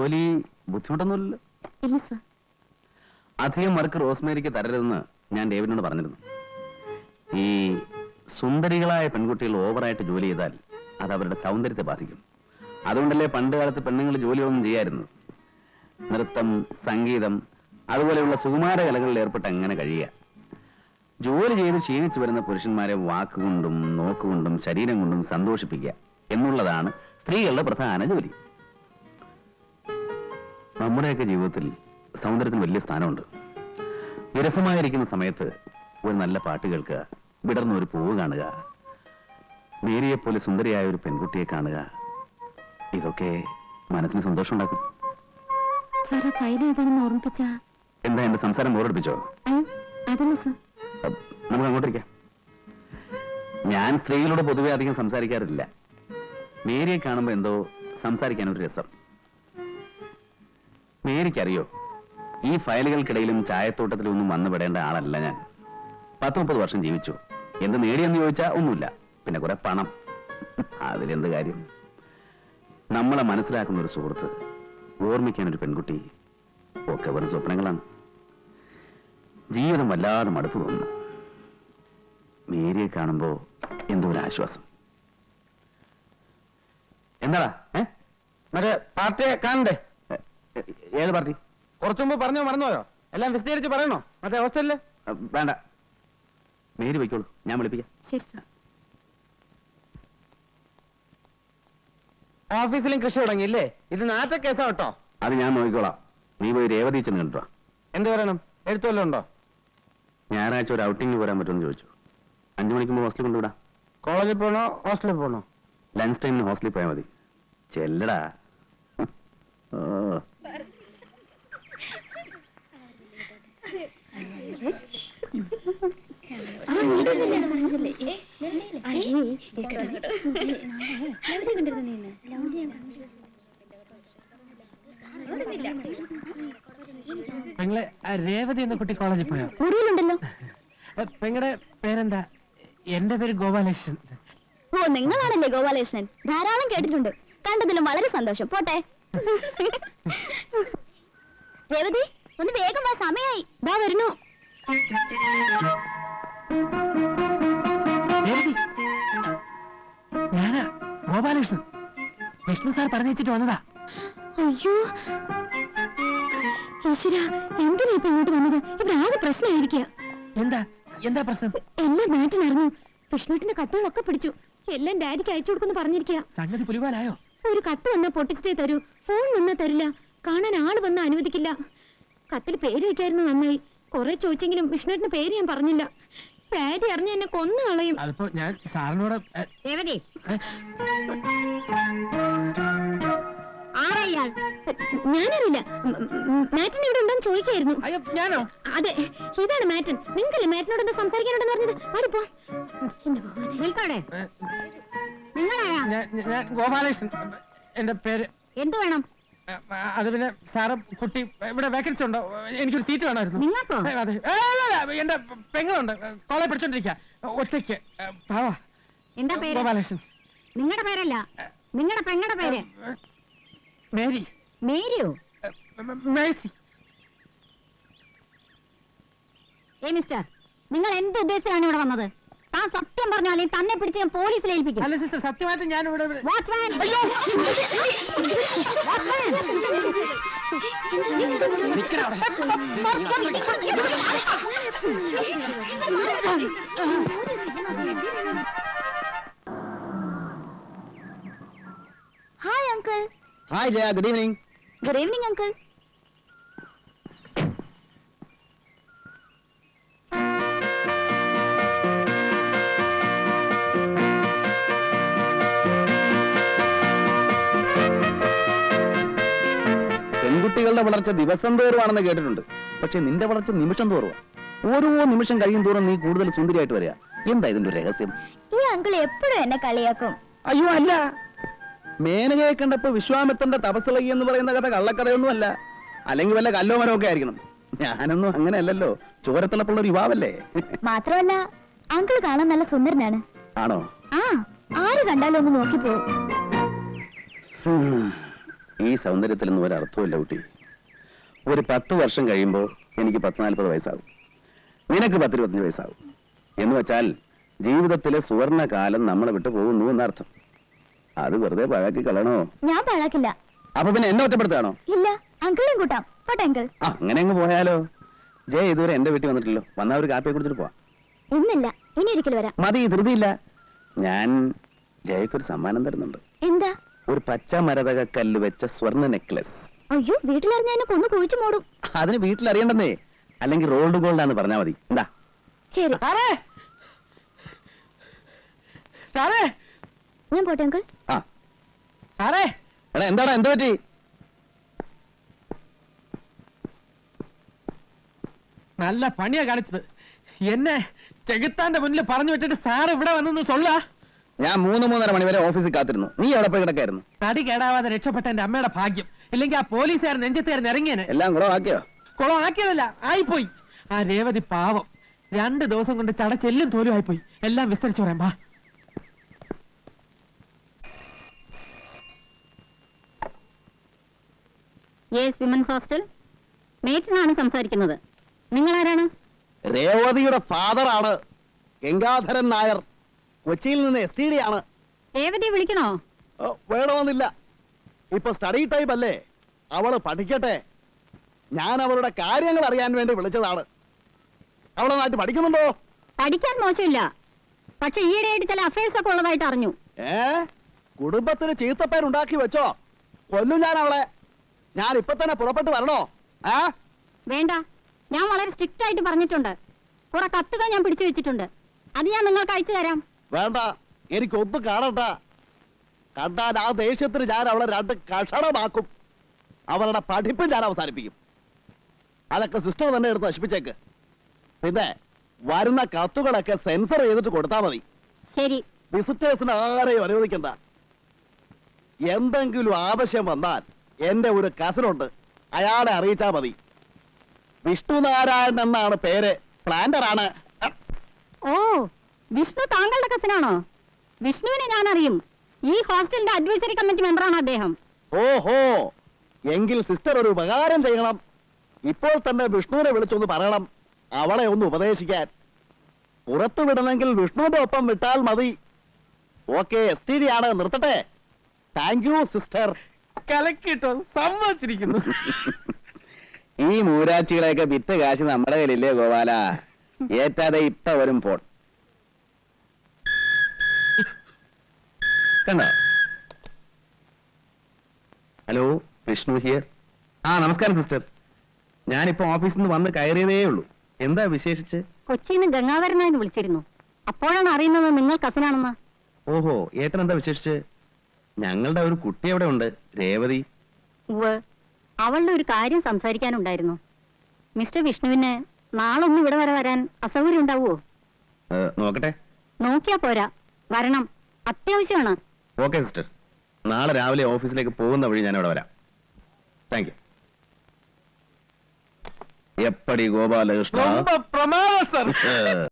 ജോലി ബുദ്ധിമുട്ടൊന്നുമില്ലല്ലോ? ഇല്ല സർ. അധികം വർക്ക് റോസ്മേരിക്ക് തരരുതെന്ന് ഞാൻ ഡേവിഡിനോട് പറഞ്ഞിരുന്നു. ഈ സുന്ദരികളായ പെൺകുട്ടികൾ ഓവറായിട്ട് ജോലി ചെയ്താൽ അത് അവരുടെ സൗന്ദര്യത്തെ ബാധിക്കും. അതുകൊണ്ടല്ലേ പണ്ട് കാലത്ത് പെണ്ണുങ്ങൾ ജോലിയൊന്നും ചെയ്യായിരുന്നു. നൃത്തം, സംഗീതം, അതുപോലെയുള്ള സുകുമാര കലകളിൽ ഏർപ്പെട്ട് അങ്ങനെ കഴിയുക. ജോലി ചെയ്ത് ക്ഷീണിച്ചു വരുന്ന പുരുഷന്മാരെ വാക്കുകൊണ്ടും നോക്കുകൊണ്ടും ശരീരം കൊണ്ടും സന്തോഷിപ്പിക്കുക എന്നുള്ളതാണ് സ്ത്രീകളുടെ പ്രധാന ജോലി. നമ്മുടെയൊക്കെ ജീവിതത്തിൽ സൗന്ദര്യത്തിന് വലിയ സ്ഥാനമുണ്ട്. വിരസമായിരിക്കുന്ന സമയത്ത് ഒരു നല്ല പാട്ട് കേൾക്കുക, വിടർന്ന ഒരു പൂവ് കാണുക, മേരിയെപ്പോലെ സുന്ദരിയായ ഒരു പെൺകുട്ടിയെ കാണുക, ഇതൊക്കെ മനസ്സിന് സന്തോഷം ഉണ്ടാക്കും. എന്താ എന്റെ സംസാരം ബോറടിപ്പിച്ചോ? നമുക്ക് അങ്ങോട്ടിരിക്കാം. ഞാൻ സ്ത്രീകളോട് പൊതുവെ അധികം സംസാരിക്കാറില്ല. മേരിയെ കാണുമ്പോ എന്തോ സംസാരിക്കാനൊരു രസം. മേരിക്കറിയോ, ഈ ഫയലുകൾക്കിടയിലും ചായത്തോട്ടത്തിലും ഒന്നും വന്നു പെടേണ്ട ആളല്ല ഞാൻ. 10-30 വർഷം ജീവിച്ചു. എന്ത് നേടിയെന്ന് ചോദിച്ചാൽ ഒന്നുമില്ല. പിന്നെ കുറെ പണം, അതിലെന്ത് കാര്യം? നമ്മളെ മനസ്സിലാക്കുന്ന ഒരു സുഹൃത്ത്, ഓർമ്മിക്കാൻ ഒരു പെൺകുട്ടി, ഒക്കെ വെറും സ്വപ്നങ്ങളാണ്. ജീവിതം വല്ലാതെ മടുപ്പ് തോന്നുന്നു. മേരിയെ കാണുമ്പോ എന്തോ ഒരു ആശ്വാസം. എന്താടാ? മറ്റേ പാർട്ടിയെ കാണണ്ടേ? ഏത് പാർട്ടി? കുറച്ചു മുമ്പ് പറഞ്ഞോ, മറന്നുപോയോ? എല്ലാം വിശദീകരിച്ച് പറയണോ? മറ്റേ ഹോസ്റ്റലില്? വേണ്ട, മേരി വയ്ക്കോളൂ, ഞാൻ വിളിപ്പിക്കാം. ശരി സർ. ഓഫീസിലും കൃഷി തുടങ്ങിയില്ലേ? ഇത് നാറ്റ കേസാ കേട്ടോ. അത് ഞാൻ നോക്കിക്കോളാം. നീ പോയി രേവതി ചെന്ന് കണ്ടോ. എന്ത് പറയണം? എഴുത്തുവല്ലോ ഉണ്ടോ? ഞായറാഴ്ച ഒരു ഔട്ടിങ്ങിന് പോരാൻ പറ്റുമെന്ന് ചോദിച്ചു. 5 മണിക്ക് മുമ്പ് ഹോസ്റ്റലിൽ കൊണ്ടുവിടാം. കോളേജിൽ പോകണോ ഹോസ്റ്റലിൽ പോകണോ? ലഞ്ച് ടൈമിന് ഹോസ്റ്റലിൽ പോയാൽ മതി. ചെല്ലടാ. പെങ്ങളെ രേവതി എന്ന കുട്ടി കോളേജിൽ പോയോ? മുറിയിലുണ്ടല്ലോ. പെങ്ങളുടെ പേരെന്താ? എന്റെ പേര് ഗോപാലകൃഷ്ണൻ. ഓ, നിങ്ങളാണല്ലേ ഗോപാലകൃഷ്ണൻ? ധാരാളം കേട്ടിട്ടുണ്ട്. കണ്ടതിലും വളരെ സന്തോഷം. പോട്ടെ. രേവതി, ഒന്ന് വേഗം വാ, സമയായി. ദാ വരുന്നു. ഞാനാ ഗോപാലകൃഷ്ണൻ. വിഷ്ണു സാർ പറഞ്ഞിട്ട് വന്നതാ. അയ്യോ ഈശ്വര, എന്തിനാ ഇപ്പൊ ഇങ്ങോട്ട് വന്നത്? ഇവിടെ ആകെ പ്രശ്നമായിരിക്കുക. എന്താ എന്താ പ്രശ്നം? എല്ലാം മാറ്റിനറിഞ്ഞു. വിഷ്ണുവിന്റെ കത്തുകളൊക്കെ പിടിച്ചു. എല്ലാം ഡാഡിക്ക് അയച്ചു കൊടുക്കുന്നു പറഞ്ഞിരിക്കുക. സംഗതി പുലിവാലായോ? ഒരു കത്ത് വന്നാ പൊട്ടിച്ചിട്ടേ തരൂ. ഫോൺ വന്നാ തരില്ല. കാണാൻ ആള് വന്ന് അനുവദിക്കില്ല. കത്തിൽ പേര് വെക്കായിരുന്നു നന്നായി. കുറെ ചോദിച്ചെങ്കിലും വിഷ്ണുവിന്റെ പേര് ഞാൻ പറഞ്ഞില്ല. ഡാഡി അറിഞ്ഞ എന്നെ കൊന്നു കളയും. അതിപ്പോ ഞാൻ സാറിനോട് ആരായാൾ? ഞാനറിയില്ല. മാറ്റൻ ഇവിടെ ഉണ്ടോന്ന് ചോദിക്കായിരുന്നു. അയ്യോ, ഞാനോ? അതെ, ഇതാണ് മാറ്റൻ. നിങ്ങൾക്കല്ലേ മാറ്റനോട് എന്തോ സംസാരിക്കാനുണ്ടെന്ന് പറഞ്ഞത്? പാടിപ്പോ. നിൽക്കോടെ. നിങ്ങളാരാ? ഞാൻ ഗോപാലകൃഷ്ണൻ. എന്റെ പേര്. എന്ത് വേണം? അത് പിന്നെ സാറ് കുട്ടി ഇവിടെ വേക്കൻസി ഉണ്ടോ? എനിക്കൊരു സീറ്റ് വേണമായിരുന്നു. നിങ്ങൾക്കോ? അതെ. എന്റെ പെങ്ങളുണ്ട്, കോളേജ് പഠിച്ചോണ്ടിരിക്കുക, ഒറ്റയ്ക്ക്. എന്താ പേര്? ഗോപാലകൃഷ്ണൻ. നിങ്ങളുടെ പേരല്ല, നിങ്ങളുടെ പെങ്ങളുടെ പേര്. മേരി. മേരിയോ? മേഴ്സി. മിസ്റ്റർ, നിങ്ങൾ എന്ത് ഉദ്ദേശത്തിലാണ് ഇവിടെ വന്നത്? താൻ സത്യം പറഞ്ഞോ, അല്ലെങ്കിൽ തന്നെ പിടിച്ച് ഞാൻ പോലീസിൽ ഏൽപ്പിക്കും. അല്ല സിസ്റ്റർ, സത്യമായിട്ട് ഞാൻ ഇവിടെ. Watchman! Hi uncle. Hi Jaya, good evening. Good evening uncle. പെൺകുട്ടികളുടെ വളർച്ച ദിവസം തോറുവാണെന്ന് കേട്ടിട്ടുണ്ട്. പക്ഷെ നിന്റെ വളർച്ച നിമിഷം തോറുവാ. ഓരോ നിമിഷം കഴിയും തോറും നീ കൂടുതൽ സുന്ദരിയായിട്ട് വരിക. എന്താ ഇതിന്റെ രഹസ്യം? ഈ അങ്കിൾ എപ്പോഴും എന്നെ കളിയാക്കും. അയ്യോ അല്ല, മേനകയെ കണ്ടപ്പോ വിശ്വാമിത്രന്റെ തപസ്സിളകി എന്ന് പറയുന്ന കഥ കള്ളക്കഥയൊന്നും അല്ല. അല്ലെങ്കിൽ വല്ല കല്ലോ മരോ ഒക്കെ ആയിരിക്കണം. ഞാനൊന്നും അങ്ങനെ അല്ലല്ലോ. ചോരത്തിളപ്പുള്ള ഒരു യുവാവല്ലേ. മാത്രമല്ല അങ്കിൾ കാണാൻ നല്ല സുന്ദരനാണ്. ആണോ? ആ, ആര് കണ്ടാലും ഒന്ന് നോക്കിപ്പോ. ഈ സൗന്ദര്യത്തിലൊന്നും ഒരർത്ഥമില്ല കുട്ടി. ഒരു 10 വർഷം കഴിയുമ്പോൾ എനിക്ക് 40 വയസ്സാകും, നിനക്ക് 25 വയസ്സാകും. എന്ന് വെച്ചാൽ ജീവിതത്തിലെ സുവർണ കാലം നമ്മളെ വിട്ടു പോകുന്നു എന്നർത്ഥം. അത് വെറുതെ പാഴാക്കി കളയണോ? ഞാൻ പാഴാക്കില്ല. അപ്പൊ പിന്നെ എന്നെ ഒറ്റപ്പെടുത്താണോ? ഇല്ല, അങ്കിളും കൂട്ടാം. പോട്ടെ അങ്കിൾ. അങ്ങനെ അങ്ങ് പോയാലോ? ജയ ഇതുവരെ എന്റെ വീട്ടിൽ വന്നിട്ടില്ലോ. വന്നാ ഒരു കാപ്പിയെ കുടിച്ചിട്ട് പോവാം. ഇന്നില്ല, ഇനി ഒരിക്കൽ വരാം. മതി, ധൃതിയില്ല. ഞാൻ ജയക്കൊരു സമ്മാനം തരുന്നുണ്ട്. എന്താ? ഒരു പച്ച മരതക കല്ല് വെച്ച സ്വർണ്ണ നെക്ലസ്. അയ്യോ, വീട്ടിലറിഞ്ഞ എന്നെ കൊന്നു കുഴിച്ചു മൂടും. അതിന് വീട്ടിൽ അറിയണ്ടെന്നേ, അല്ലെങ്കിൽ റോൾഡ് ഗോൾഡ് ആണെന്ന് പറഞ്ഞാൽ മതി. എന്താ? ശരി. സാറേ സാറേ ഞാൻ പോട്ടെ അങ്കിൾ. ആ സാറേ എടാ, എന്താടാ, എന്ത് പറ്റി? നല്ല പണിയാ കാണിച്ചത്. എന്നെ ചെകുത്താന്റെ മുന്നിൽ പറഞ്ഞു വെച്ചിട്ട് സാറ് ഇവിടെ വന്നെന്ന് സൊല്ല. ഞാൻ 3-3:30 മണി വരെ ഓഫീസിൽ കാത്തിരുന്നു. നീ എവിടെ പോയി കിടക്കായിരുന്നു? തടി കേടാവാതെ രക്ഷപ്പെട്ട എന്റെ അമ്മയുടെ ഭാഗ്യം. ഇല്ലെങ്കിൽ ആ പോലീസുകാർ നെഞ്ചത്തേർന്ന് ഇറങ്ങിയേനെ. എല്ലാം കൂടെ ആക്കിയോ? കുളം ആക്കിയതല്ല, ആയിപ്പോയി. ആ രേവതി പാവം 2 ദിവസം കൊണ്ട് ചടച്ചെല്ലും തോലും ആയിപ്പോയി. എല്ലാം വിസ്തരിച്ചു പറയാം. വാ. Yes, women's hostel. മേറ്റിനാണ് സംസാരിക്കുന്നത്. നിങ്ങൾ ആരാണ്? രേവതിയുടെ ഫാദറാണ് ഗംഗാധരൻ നായർ. കൊച്ചിയിൽ നിന്ന് STD ആണ്. രേവതിയെ വിളിക്കണോ? വേണമെന്നില്ല, ഇപ്പൊ സ്റ്റഡി ടൈം അല്ലേ, അവള് പഠിക്കട്ടെ. ഞാൻ അവളുടെ കാര്യങ്ങൾ അറിയാൻ വേണ്ടി വിളിച്ചതാണ്. അവളെ നാട്ടിൽ പഠിക്കുന്നുണ്ടോ? പഠിക്കാൻ മോശമില്ല, പക്ഷെ ഈയിടെയായിട്ട് ചില അഫയേഴ്സ് ഒക്കെ ഉള്ളതായിട്ട് അറിഞ്ഞു. കുടുംബത്തിന് ചീത്തപ്പേരുണ്ടാക്കി വെച്ചോ? കൊല്ലും ഞാൻ അവളെ. ഞാൻ ഇപ്പൊ തന്നെ പുറപ്പെട്ടു വരണോ? വേണ്ട, ഞാൻ വളരെ സ്ട്രിക്റ്റ് ആയിട്ട് പറഞ്ഞിട്ടുണ്ട്. കുറെ കത്തുകൾ ഞാൻ പിടിച്ചു വെച്ചിട്ടുണ്ട്, അത് ഞാൻ നിങ്ങൾക്ക് അയച്ചു തരാം. വേണ്ട, എനിക്കൊന്നും കാണണ്ട. കണ്ടാൽ ആ ദേഷ്യത്തിന് ഞാൻ അവളെ 2 കഷണമാക്കും. അവളുടെ പഠിപ്പ് ഞാൻ അവസാനിപ്പിക്കും. അതൊക്കെ സിസ്റ്റർ തന്നെ എടുത്ത് നശിപ്പിച്ചേക്ക്. പിന്നെ വരുന്ന കത്തുകളൊക്കെ സെൻസർ ചെയ്തിട്ട് കൊടുത്താൽ മതി. ശരി. വിസിറ്റേഴ്സിന് ആരെയും അനുവദിക്കണ്ട. എന്തെങ്കിലും ആവശ്യം വന്നാൽ എന്റെ ഒരു കസിനുണ്ട്, അയാളെ അറിയിച്ചാൽ മതി. വിഷ്ണുനാരായണൻ എന്നാണ് പേര്. പ്ലാന്റർ ആണ്. ഓ, വിഷ്ണു താങ്കളുടെ കസിനാണോ? വിഷ്ണുവിനെ ഞാൻ അറിയും. ഈ ഹോസ്റ്റലിന്റെ അഡ്വൈസറി കമ്മിറ്റി മെമ്പറാണ് അദ്ദേഹം. ഓഹോ, എങ്കിൽ സിസ്റ്റർ ഒരു ഉപകാരം ചെയ്യണം. ഇപ്പോൾ തന്നെ വിഷ്ണുവിനെ വിളിച്ചൊന്ന് പറയണം, അവളെ ഒന്ന് ഉപദേശിക്കാൻ. പുറത്തു വിടണമെങ്കിൽ വിഷ്ണുവിന്റെ ഒപ്പം വിട്ടാൽ മതി. ഓക്കെ, STD ആണ്. നിർത്തട്ടെ. Thank you sister. കലക്കിട്ടോ, സമ്മതിച്ചിരിക്കുന്നു. ഈ മൂരാച്ചികളെയൊക്കെ വിറ്റ് കാശ് നമ്മുടെ കയ്യിലില്ലേ ഗോപാല? ഏറ്റാതെ ഇപ്പൊ വരും ഫോൺ. കണ്ടോ? Hello, Vishnu here. നമസ്കാരം സിസ്റ്റർ. ഞാനിപ്പോ ഓഫീസിൽ നിന്ന് വന്ന് കയറിയതേ ഉള്ളൂ. എന്താ വിശേഷിച്ച്? കൊച്ചിയിൽ നിന്ന് ഗംഗാധരനായി വിളിച്ചിരുന്നു. അപ്പോഴാണ് അറിയുന്നത് നിങ്ങൾ കസിനാണെന്ന്. ഓഹോ, ഏട്ടൻ എന്താ വിശേഷിച്ച്? ഞങ്ങളുടെ ഒരു കുട്ടി അവിടെ ഉണ്ട്, രേവതി. അവളുടെ ഒരു കാര്യം സംസാരിക്കാനുണ്ടായിരുന്നു. മിസ്റ്റർ വിഷ്ണുവിന് നാളൊന്നും ഇവിടെ വരെ വരാൻ അസൗകര്യം ഉണ്ടാവുമോ? നോക്കട്ടെ. നോക്കിയാ പോരാ, വരണം, അത്യാവശ്യമാണ്. ഓക്കെ സിസ്റ്റർ, നാളെ രാവിലെ ഓഫീസിലേക്ക് പോകുന്ന വഴി ഞാൻ അവിടെ വരാം. Thank you. എപ്പടി ഗോപാലകൃഷ്ണ. ரொம்ப பிரமாதம் சார்.